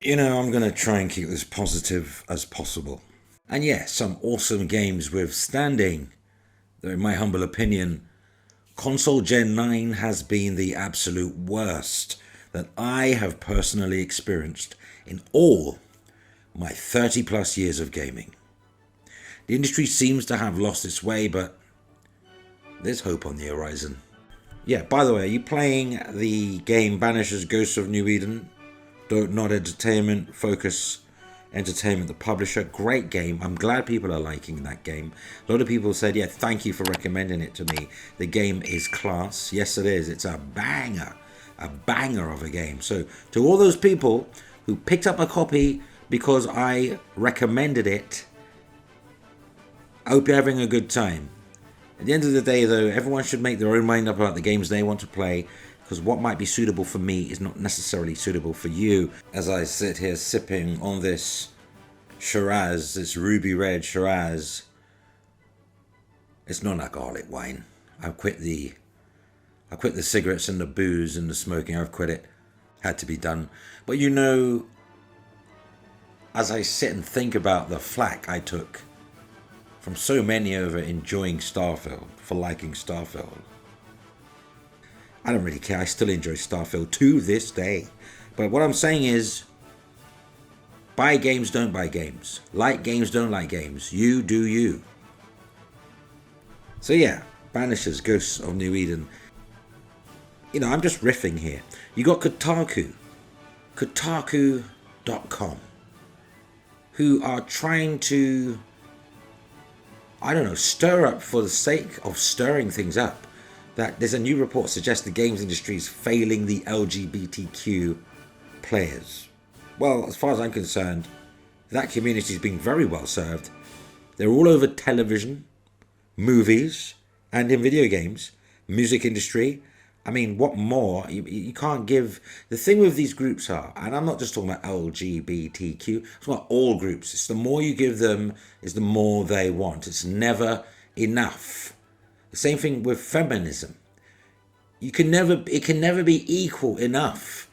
I'm going to try and keep this positive as possible. And yeah, some awesome games withstanding, though in my humble opinion, console Gen 9 has been the absolute worst that I have personally experienced in all my 30 plus years of gaming. The industry seems to have lost its way, but there's hope on the horizon. Yeah, by the way, are you playing the game Banisher's Ghosts of New Eden? Don't Not Entertainment, Focus Entertainment, the publisher. Great game. I'm glad people are liking that game. A lot of people said, yeah, thank you for recommending it to me. The game is class. Yes, it is. It's a banger of a game. So to all those people who picked up a copy because I recommended it, I hope you're having a good time. At the end of the day, though, everyone should make their own mind up about the games they want to play, because what might be suitable for me is not necessarily suitable for you. As I sit here sipping on this Shiraz, this ruby red Shiraz, it's non-alcoholic wine. I've quit the cigarettes and the booze and the smoking. I've quit it. Had to be done. But as I sit and think about the flack I took from so many over enjoying Starfield, for liking Starfield, I don't really care. I still enjoy Starfield to this day. But what I'm saying is, buy games, don't buy games. Like games, don't like games. You do you. So yeah, Banishers, Ghosts of New Eden. I'm just riffing here. You got Kotaku.com, who are trying to, stir up for the sake of stirring things up. That there's a new report suggests the games industry is failing the LGBTQ players. Well, as far as I'm concerned, that community is being very well served. They're all over television, movies, and in video games, music industry. I mean, what more? You can't give... The thing with these groups are, and I'm not just talking about LGBTQ, I'm talking about all groups. It's the more you give them, is the more they want. It's never enough. The same thing with feminism. It can never be equal enough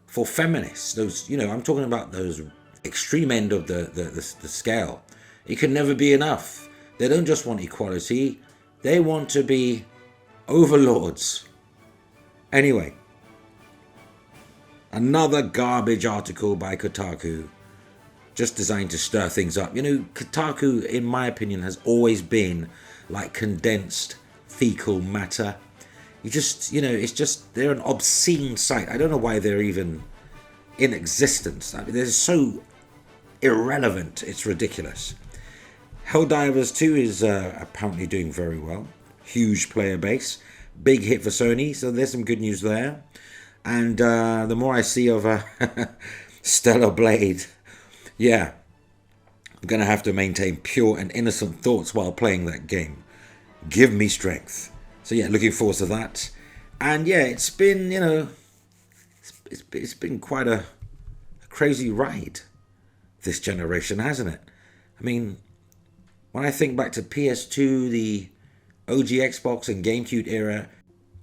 for feminists. Those, I'm talking about those extreme end of the scale. It can never be enough. They don't just want equality. They want to be overlords. Anyway, another garbage article by Kotaku, just designed to stir things up. Kotaku, in my opinion, has always been like condensed fecal matter. They're an obscene site. I don't know why they're even in existence. I mean, they're so irrelevant, it's ridiculous. Helldivers 2 is apparently doing very well. Huge player base. Big hit for Sony, so there's some good news there. And the more I see of Stellar Blade, yeah, I'm going to have to maintain pure and innocent thoughts while playing that game. Give me strength. So yeah, looking forward to that. And yeah, it's been, it's been quite a crazy ride, this generation, hasn't it? I mean, when I think back to PS2, the OG Xbox and GameCube era,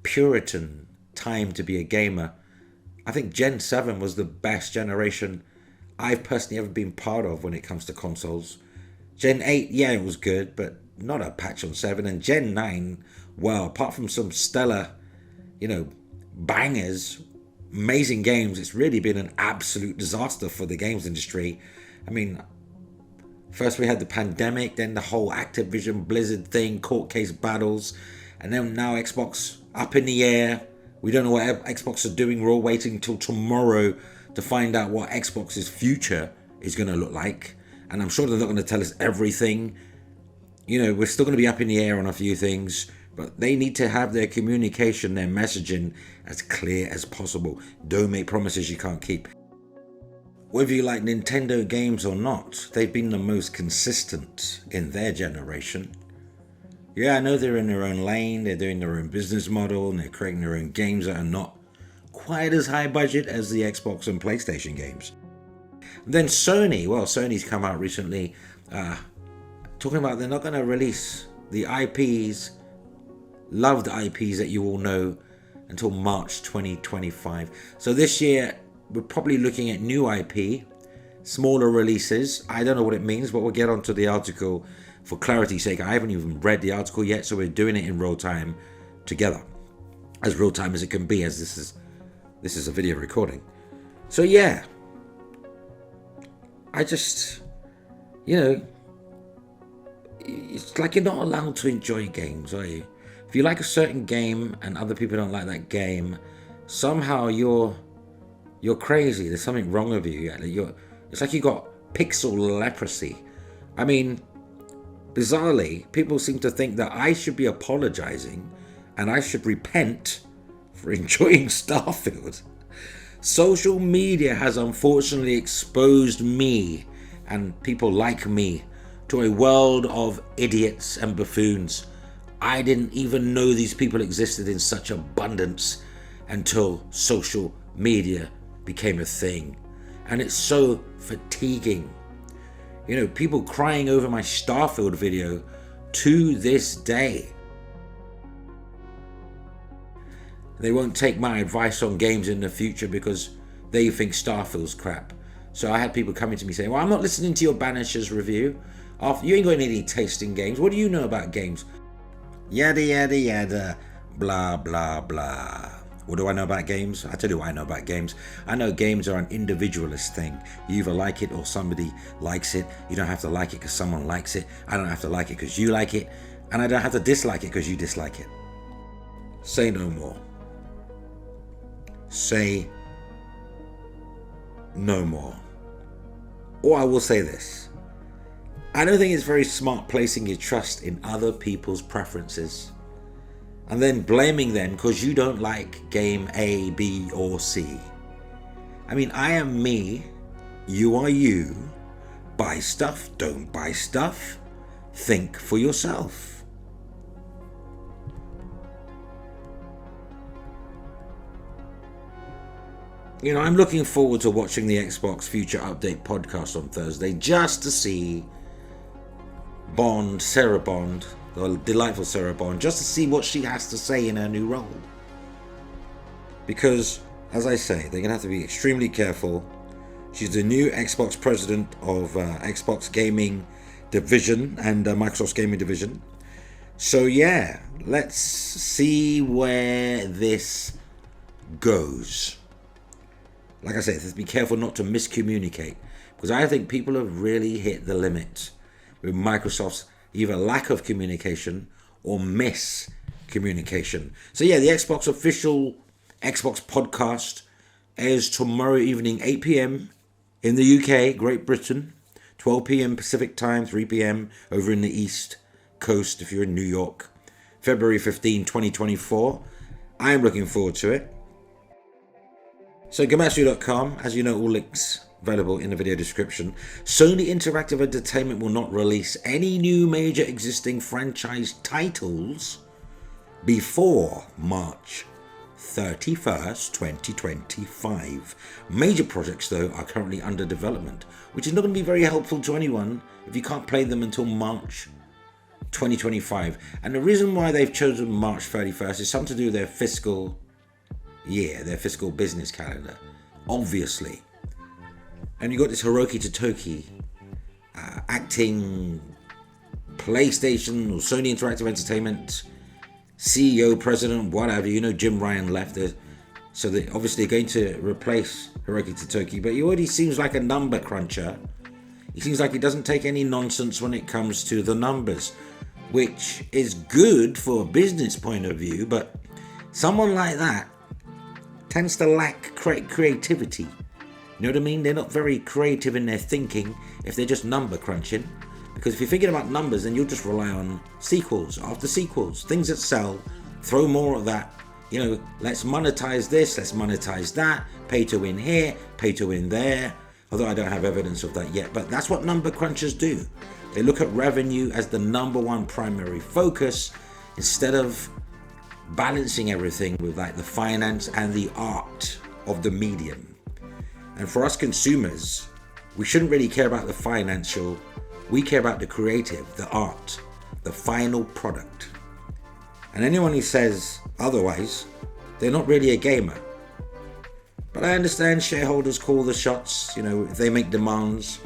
Puritan time to be a gamer, I think Gen 7 was the best generation I've personally ever been part of when it comes to consoles. Gen 8, yeah, it was good, but not a patch on 7. And Gen 9, well, apart from some stellar, bangers, amazing games, it's really been an absolute disaster for the games industry. I mean, first we had the pandemic, then the whole Activision Blizzard thing, court case battles, and then now Xbox up in the air. We don't know what Xbox are doing. We're all waiting until tomorrow to find out what Xbox's future is going to look like. And I'm sure they're not going to tell us everything. We're still going to be up in the air on a few things, but they need to have their communication, their messaging as clear as possible. Don't make promises you can't keep. Whether you like Nintendo games or not, they've been the most consistent in their generation. Yeah, I know they're in their own lane, they're doing their own business model, and they're creating their own games that are not quite as high budget as the Xbox and PlayStation games. Then Sony's come out recently talking about they're not going to release the IPs, loved IPs that you all know, until March 2025. So this year, we're probably looking at new IP smaller releases. I don't know what it means, but we'll get onto the article for clarity's sake. I haven't even read the article yet, so we're doing it in real time together, as real time as it can be, as this is a video recording. So yeah, I just, it's like you're not allowed to enjoy games, are you? If you like a certain game and other people don't like that game, somehow you're crazy. There's something wrong with you. It's like you got pixel leprosy. I mean, bizarrely, people seem to think that I should be apologizing and I should repent for enjoying Starfield. Social media has unfortunately exposed me and people like me to a world of idiots and buffoons. I didn't even know these people existed in such abundance until social media became a thing. And it's so fatiguing. People crying over my Starfield video to this day. They won't take my advice on games in the future because they think Starfield's crap. So I had people coming to me saying, well, I'm not listening to your Banishers review. You ain't got any taste in games. What do you know about games? Yada, yada, yada, blah, blah, blah. What do I know about games? I tell you what I know about games. I know games are an individualist thing. You either like it or somebody likes it. You don't have to like it because someone likes it. I don't have to like it because you like it. And I don't have to dislike it because you dislike it. Say no more. Say no more. Or I will say this. I don't think it's very smart placing your trust in other people's preferences and then blaming them because you don't like game A, B, or C. I mean, I am me, you are you. Buy stuff, don't buy stuff. Think for yourself. I'm looking forward to watching the Xbox Future Update podcast on Thursday just to see Sarah Bond, the delightful Sarah Bond, just to see what she has to say in her new role. Because, as I say, they're going to have to be extremely careful. She's the new Xbox president of Xbox Gaming Division and Microsoft's Gaming Division. So yeah, let's see where this goes. Like I said, let's be careful not to miscommunicate, because I think people have really hit the limit with Microsoft's either lack of communication or miscommunication. So yeah, the Xbox official Xbox podcast airs tomorrow evening, 8 p.m. in the UK, Great Britain, 12 p.m. Pacific time, 3 p.m. over in the East Coast if you're in New York, February 15, 2024. I am looking forward to it. So Gematsu.com, as you know, all links available in the video description. Sony Interactive Entertainment will not release any new major existing franchise titles before March 31st, 2025. Major projects, though, are currently under development, which is not going to be very helpful to anyone if you can't play them until March 2025. And the reason why they've chosen March 31st is something to do with their fiscal year, their fiscal business calendar, obviously. And you got this Hiroki Totoki acting PlayStation or Sony Interactive Entertainment CEO, president, whatever. Jim Ryan left there, so they obviously going to replace Hiroki Totoki. But he already seems like a number cruncher. He seems like he doesn't take any nonsense when it comes to the numbers, which is good for a business point of view. But someone like that tends to lack creativity. You know what I mean? They're not very creative in their thinking if they're just number crunching. Because if you're thinking about numbers, then you'll just rely on sequels after sequels, things that sell, throw more of that. Let's monetize this, let's monetize that, pay to win here, pay to win there. Although I don't have evidence of that yet, but that's what number crunchers do. They look at revenue as the number one primary focus instead of balancing everything with like the finance and the art of the medium. And for us consumers, we shouldn't really care about the financial. We care about the creative, the art, the final product. And anyone who says otherwise, they're not really a gamer. But I understand shareholders call the shots, if they make demands.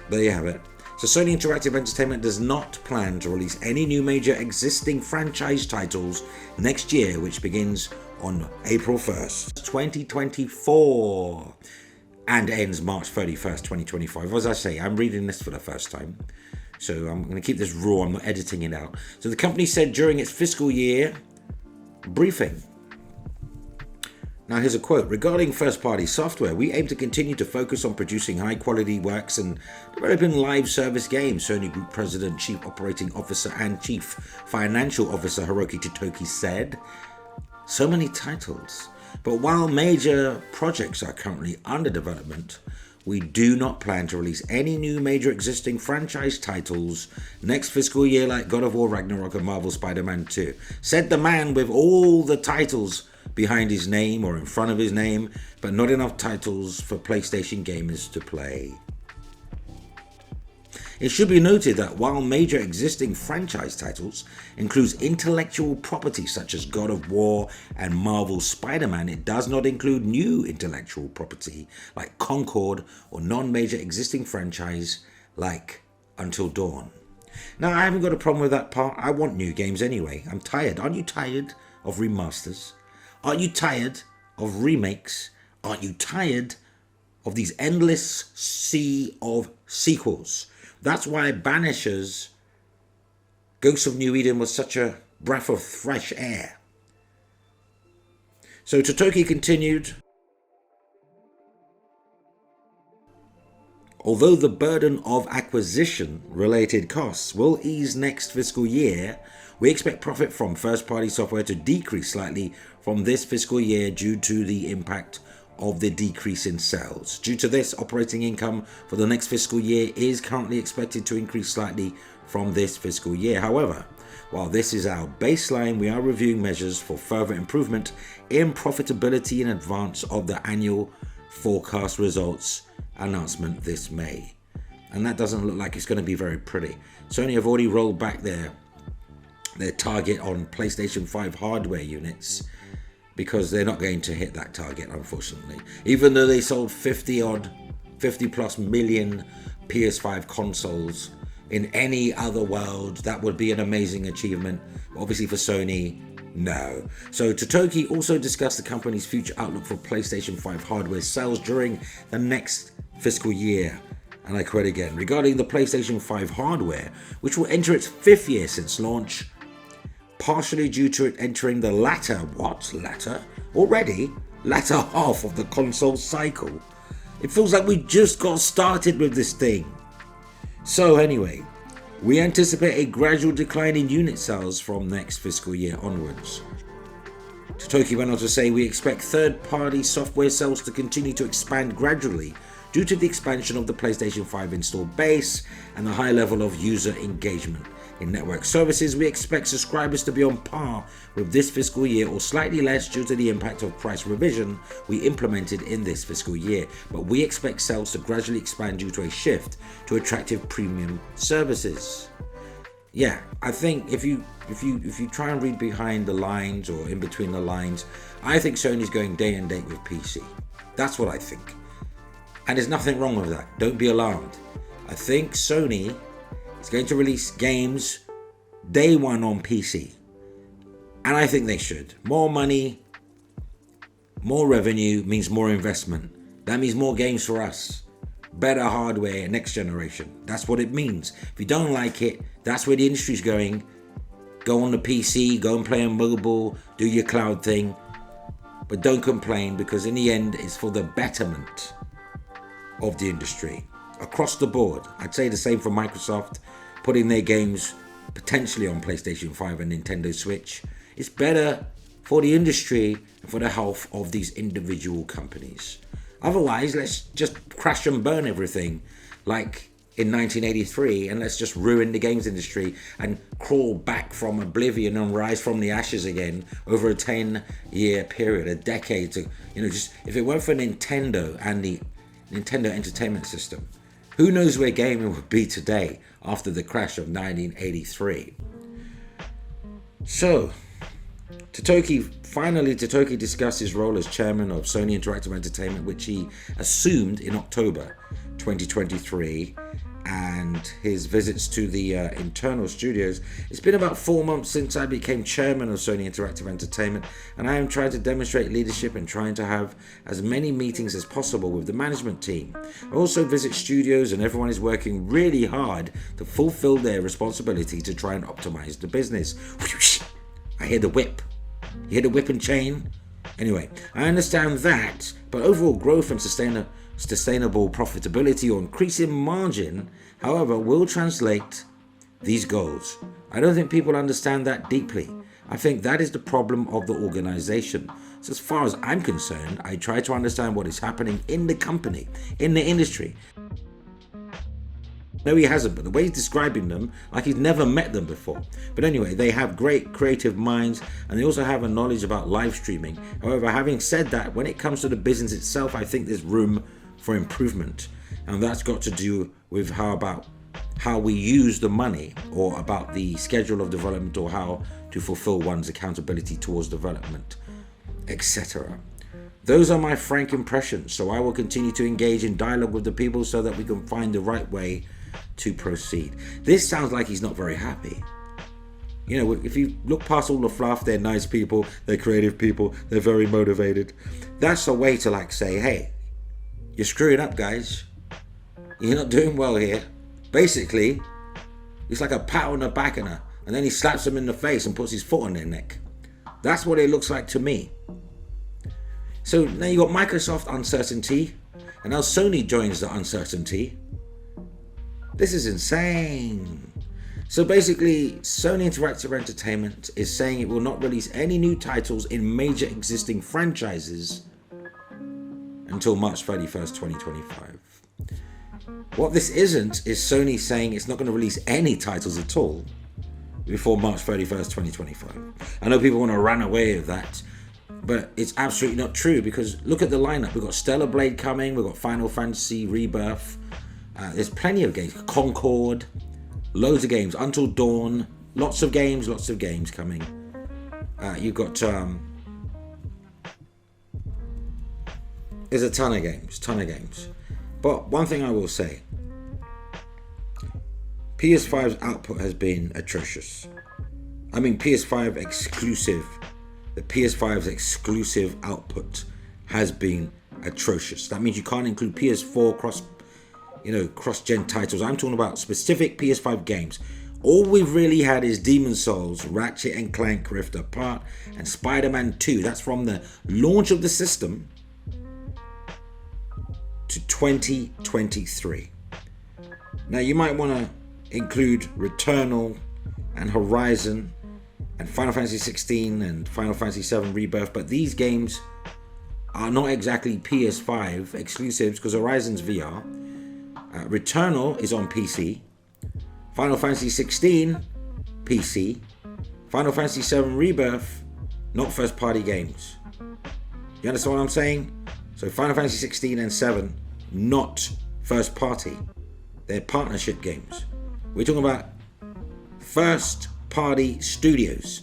There you have it. So Sony Interactive Entertainment does not plan to release any new major existing franchise titles next year, which begins on April 1st, 2024 and ends March 31st, 2025. As I say, I'm reading this for the first time, so I'm going to keep this raw. I'm not editing it out. So the company said during its fiscal year briefing. Now here's a quote. Regarding first-party software, we aim to continue to focus on producing high-quality works and developing live service games, Sony Group President, Chief Operating Officer and Chief Financial Officer Hiroki Totoki said. So many titles. But while major projects are currently under development, we do not plan to release any new major existing franchise titles next fiscal year like God of War Ragnarok and Marvel Spider-Man 2, said the man with all the titles behind his name or in front of his name, but not enough titles for PlayStation gamers to play. It should be noted that while major existing franchise titles includes intellectual property such as God of War and Marvel Spider-Man, it does not include new intellectual property like Concord or non-major existing franchise like Until Dawn. Now, I haven't got a problem with that part. I want new games anyway. I'm tired. Aren't you tired of remasters? Aren't you tired of remakes? Aren't you tired of these endless sea of sequels? That's why Banisher's Ghosts of New Eden was such a breath of fresh air. So Totoki continued, although the burden of acquisition-related costs will ease next fiscal year, we expect profit from first-party software to decrease slightly from this fiscal year due to the impact of the decrease in sales. Due to this, operating income for the next fiscal year is currently expected to increase slightly from this fiscal year. However, while this is our baseline, we are reviewing measures for further improvement in profitability in advance of the annual forecast results announcement this May. And that doesn't look like it's going to be very pretty. Sony have already rolled back their target on PlayStation 5 hardware units because they're not going to hit that target, unfortunately. Even though they sold 50 plus million PS5 consoles in any other world, that would be an amazing achievement. Obviously for Sony, no. So Totoki also discussed the company's future outlook for PlayStation 5 hardware sales during the next fiscal year. And I quote again, regarding the PlayStation 5 hardware, which will enter its 5th year since launch, partially due to it entering the latter half of the console cycle. It feels like we just got started with this thing. So anyway, we anticipate a gradual decline in unit sales from next fiscal year onwards. Totoki went on to say, we expect third-party software sales to continue to expand gradually due to the expansion of the PlayStation 5 installed base and the high level of user engagement. In network services, we expect subscribers to be on par with this fiscal year or slightly less due to the impact of price revision we implemented in this fiscal year. But we expect sales to gradually expand due to a shift to attractive premium services. Yeah, I think if you try and read behind the lines or in between the lines, I think Sony's going day and date with PC. That's what I think. And there's nothing wrong with that. Don't be alarmed. I think Sony is going to release games day one on PC. And I think they should. More money, more revenue means more investment. That means more games for us. Better hardware, next generation. That's what it means. If you don't like it, that's where the industry's going. Go on the PC, go and play on mobile, do your cloud thing. But don't complain, because in the end, it's for the betterment of the industry across the board. I'd say the same for Microsoft, putting their games potentially on PlayStation 5 and Nintendo Switch. It's better for the industry and for the health of these individual companies. Otherwise, let's just crash and burn everything like in 1983, and let's just ruin the games industry and crawl back from oblivion and rise from the ashes again over a 10-year period, a decade. To just if it weren't for Nintendo and the Nintendo Entertainment System, who knows where gaming would be today after the crash of 1983. So, Totoki discussed his role as chairman of Sony Interactive Entertainment, which he assumed in October 2023, and his visits to the internal studios. It's been about 4 months since I became chairman of Sony Interactive Entertainment, and I am trying to demonstrate leadership and trying to have as many meetings as possible with the management team. I also visit studios, and everyone is working really hard to fulfill their responsibility to try and optimize the business. I hear the whip. You hear the whip and chain? Anyway, I understand that, but overall growth and sustainable profitability or increasing margin, however, will translate these goals. I don't think people understand that deeply. I think that is the problem of the organization. So as far as I'm concerned, I try to understand what is happening in the company, in the industry. No, he hasn't, but the way he's describing them, like he's never met them before. But anyway, they have great creative minds, and they also have a knowledge about live streaming. However, having said that, when it comes to the business itself, I think there's room for improvement, and that's got to do with how we use the money, or about the schedule of development, or how to fulfill one's accountability towards development, etc. Those are my frank impressions, so I will continue to engage in dialogue with the people so that we can find the right way to proceed. This sounds like he's not very happy. You know, if you look past all the fluff, they're nice people, they're creative people, they're very motivated. That's a way to like say, hey, you're screwing up, guys. You're not doing well here. Basically, it's like a pat on the back and then he slaps them in the face and puts his foot on their neck. That's what it looks like to me. So now you got Microsoft uncertainty, and now Sony joins the uncertainty. This is insane. So basically, Sony Interactive Entertainment is saying it will not release any new titles in major existing franchises until March 31st, 2025. What this isn't is Sony saying it's not going to release any titles at all before March 31st, 2025. I know people want to run away with that, but it's absolutely not true, because look at the lineup. We've got Stellar Blade coming, we've got Final Fantasy Rebirth, there's plenty of games, Concord, loads of games, Until Dawn, lots of games coming. You've got, there's a ton of games. But one thing I will say, PS5's output has been atrocious. I mean, the PS5's exclusive output has been atrocious. That means you can't include PS4 cross-gen titles. I'm talking about specific PS5 games. All we've really had is Demon's Souls, Ratchet and Clank Rift Apart, and Spider-Man 2. That's from the launch of the system to 2023. Now you might want to include Returnal and Horizon and Final Fantasy 16 and Final Fantasy 7 Rebirth, but these games are not exactly PS5 exclusives, because Horizon's VR. Returnal is on PC. Final Fantasy 16 PC. Final Fantasy 7 Rebirth, not first party games. You understand what I'm saying? So Final Fantasy 16 and 7, not first party. They're partnership games. We're talking about first party studios.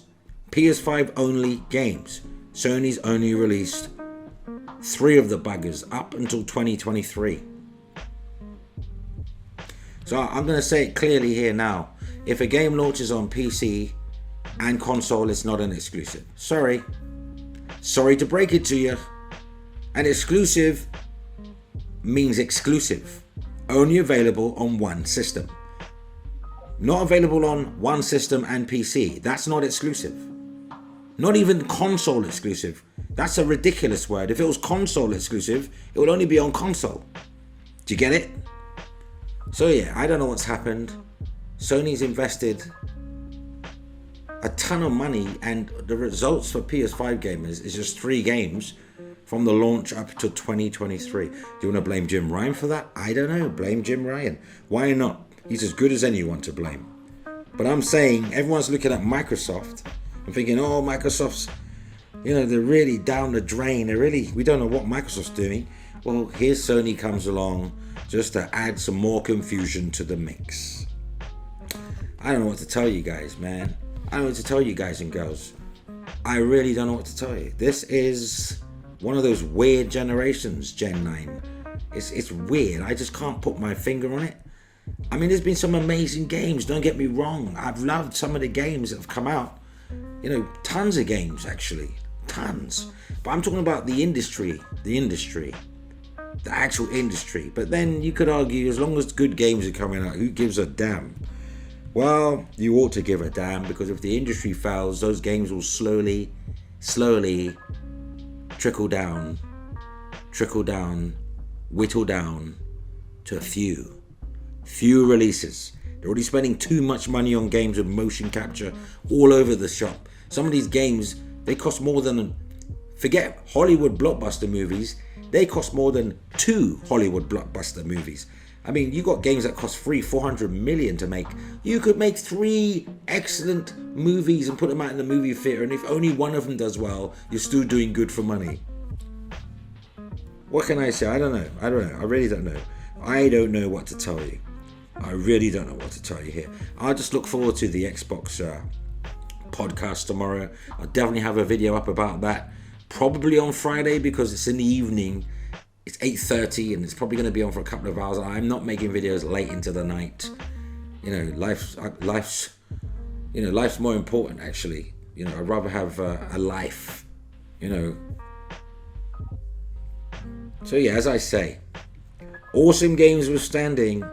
PS5 only games. Sony's only released 3 of the buggers up until 2023. So I'm going to say it clearly here now. If a game launches on PC and console, it's not an exclusive. Sorry to break it to you. An exclusive means exclusive. Only available on one system. Not available on one system and PC. That's not exclusive. Not even console exclusive. That's a ridiculous word. If it was console exclusive, it would only be on console. Do you get it? So yeah, I don't know what's happened. Sony's invested a ton of money, and the results for PS5 gamers is just 3 games from the launch up to 2023. Do you want to blame Jim Ryan for that? I don't know. Blame Jim Ryan. Why not? He's as good as anyone to blame. But I'm saying everyone's looking at Microsoft and thinking, oh, Microsoft's, they're really down the drain. We don't know what Microsoft's doing. Well, here Sony comes along just to add some more confusion to the mix. I don't know what to tell you guys, man. I don't know what to tell you guys and girls. I really don't know what to tell you. This is one of those weird generations, Gen 9. It's weird. I just can't put my finger on it. I mean, there's been some amazing games, don't get me wrong. I've loved some of the games that have come out. You know, tons of games, actually. Tons. But I'm talking about the industry. The actual industry. But then you could argue, as long as good games are coming out, who gives a damn? Well, you ought to give a damn, because if the industry fails, those games will slowly trickle down, whittle down to a few releases. They're already spending too much money on games with motion capture all over the shop. Some of these games, they cost more than, forget Hollywood blockbuster movies, they cost more than 2 Hollywood blockbuster movies. I mean, you got games that cost 400 million to make. You could make 3 excellent movies and put them out in the movie theater, and if only one of them does well, you're still doing good for money. What can I say? I don't know. I really don't know. I don't know what to tell you. I really don't know what to tell you here. I'll just look forward to the Xbox podcast tomorrow. I'll definitely have a video up about that. Probably on Friday, because it's in the evening. It's 8:30 and it's probably going to be on for a couple of hours. I'm not making videos late into the night. You know, life's more important, actually. You know, I'd rather have a life, you know. So yeah, as I say, awesome games withstanding,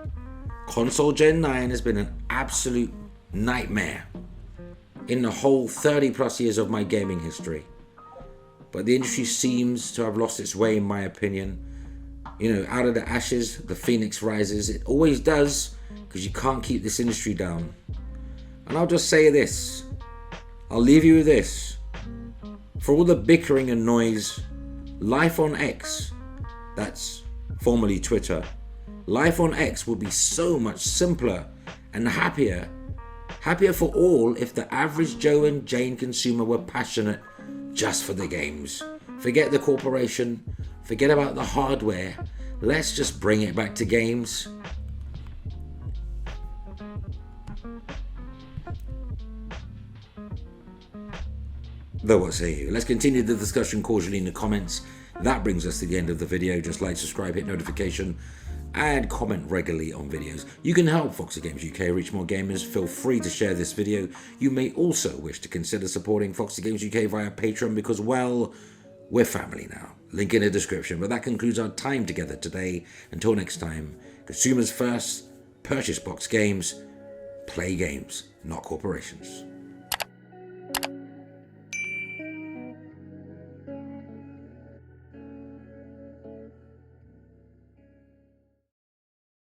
console Gen 9 has been an absolute nightmare in the whole 30 plus years of my gaming history. But the industry seems to have lost its way, in my opinion. You know, out of the ashes, the phoenix rises. It always does, because you can't keep this industry down. And I'll just say this. I'll leave you with this. For all the bickering and noise, life on X, that's formerly Twitter, life on X would be so much simpler and happier for all if the average Joe and Jane consumer were passionate just for the games. Forget the corporation, forget about the hardware, let's just bring it back to games. Though what say you? Let's continue the discussion cordially in the comments. That brings us to the end of the video. Just like, subscribe, hit notification, and comment regularly on videos. You can help Foxy Games UK reach more gamers. Feel free to share this video. You may also wish to consider supporting Foxy Games UK via Patreon, because, well, we're family now. Link in the description. But that concludes our time together today. Until next time, consumers first, purchase box games, play games, not corporations.